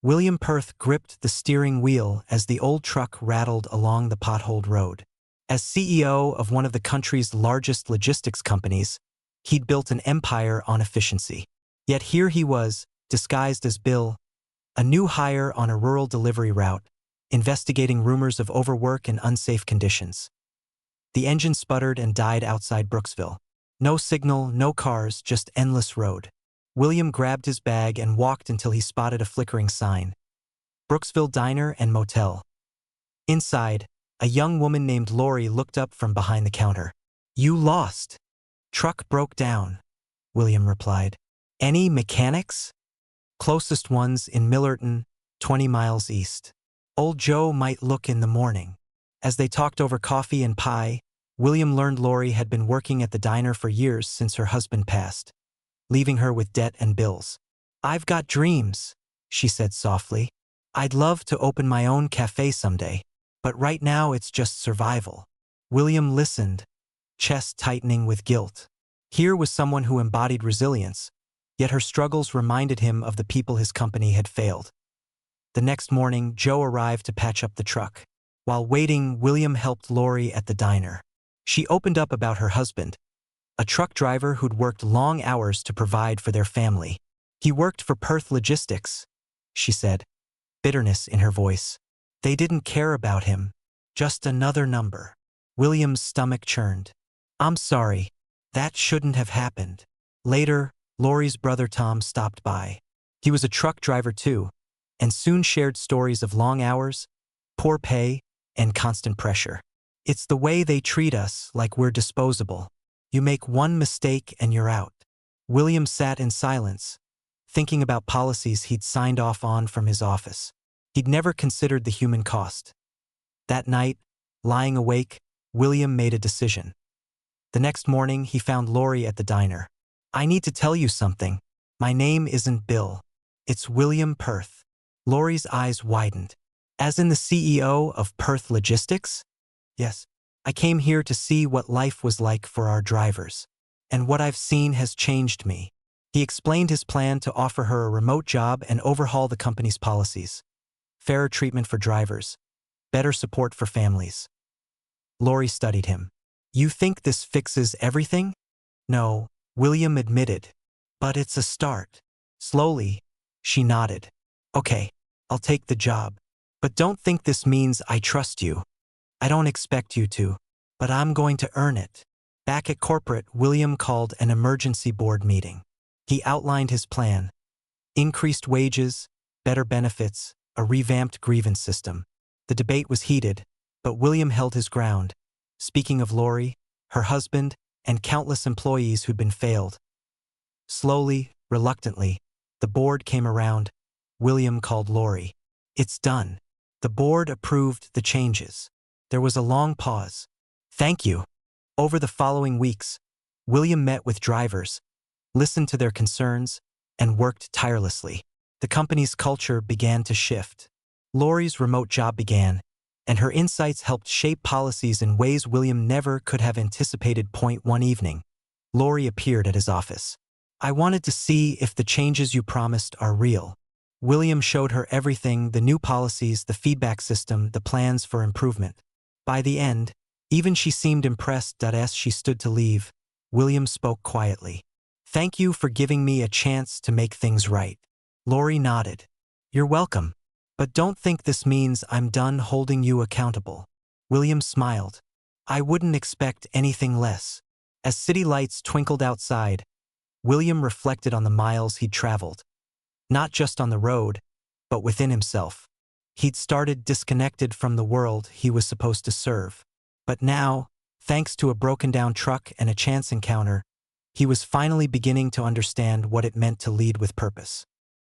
William Perth gripped the steering wheel as the old truck rattled along the potholed road. As CEO of one of the country's largest logistics companies, he'd built an empire on efficiency. Yet here he was, disguised as Bill, a new hire on a rural delivery route, investigating rumors of overwork and unsafe conditions. The engine sputtered and died outside Brooksville. No signal, no cars, just endless road. William grabbed his bag and walked until he spotted a flickering sign. Brooksville Diner and Motel. Inside, a young woman named Lori looked up from behind the counter. "You lost." "Truck broke down," William replied. "Any mechanics?" "Closest one's in Millerton, 20 miles east. Old Joe might look in the morning." As they talked over coffee and pie, William learned Lori had been working at the diner for years since her husband passed, leaving her with debt and bills. "I've got dreams," she said softly. "I'd love to open my own cafe someday, but right now it's just survival." William listened, chest tightening with guilt. Here was someone who embodied resilience, yet her struggles reminded him of the people his company had failed. The next morning, Joe arrived to patch up the truck. While waiting, William helped Lori at the diner. She opened up about her husband, a truck driver who'd worked long hours to provide for their family. "He worked for Perth Logistics," she said, bitterness in her voice. "They didn't care about him. Just another number." William's stomach churned. "I'm sorry. That shouldn't have happened." Later, Lori's brother Tom stopped by. He was a truck driver too, and soon shared stories of long hours, poor pay, and constant pressure. "It's the way they treat us, like we're disposable. You make one mistake and you're out." William sat in silence, thinking about policies he'd signed off on from his office. He'd never considered the human cost. That night, lying awake, William made a decision. The next morning, he found Lori at the diner. "I need to tell you something. My name isn't Bill. It's William Perth." Lori's eyes widened. "As in the CEO of Perth Logistics?" "Yes. I came here to see what life was like for our drivers. And what I've seen has changed me." He explained his plan to offer her a remote job and overhaul the company's policies. Fairer treatment for drivers. Better support for families. Lori studied him. "You think this fixes everything?" "No," William admitted. "But it's a start." Slowly, she nodded. "Okay, I'll take the job. But don't think this means I trust you. I don't expect you to, but I'm going to earn it." Back at corporate, William called an emergency board meeting. He outlined his plan. Increased wages, better benefits, a revamped grievance system. The debate was heated, but William held his ground, speaking of Lori, her husband, and countless employees who'd been failed. Slowly, reluctantly, the board came around. William called Lori. "It's done." The board approved the changes. There was a long pause. "Thank you." Over the following weeks, William met with drivers, listened to their concerns, and worked tirelessly. The company's culture began to shift. Lori's remote job began, and her insights helped shape policies in ways William never could have anticipated. One evening, Lori appeared at his office. "I wanted to see if the changes you promised are real." William showed her everything: the new policies, the feedback system, the plans for improvement. By the end, even she seemed impressed. As she stood to leave, William spoke quietly. "Thank you for giving me a chance to make things right." Lori nodded. "You're welcome. But don't think this means I'm done holding you accountable." William smiled. "I wouldn't expect anything less." As city lights twinkled outside, William reflected on the miles he'd traveled. Not just on the road, but within himself. He'd started disconnected from the world he was supposed to serve. But now, thanks to a broken-down truck and a chance encounter, he was finally beginning to understand what it meant to lead with purpose.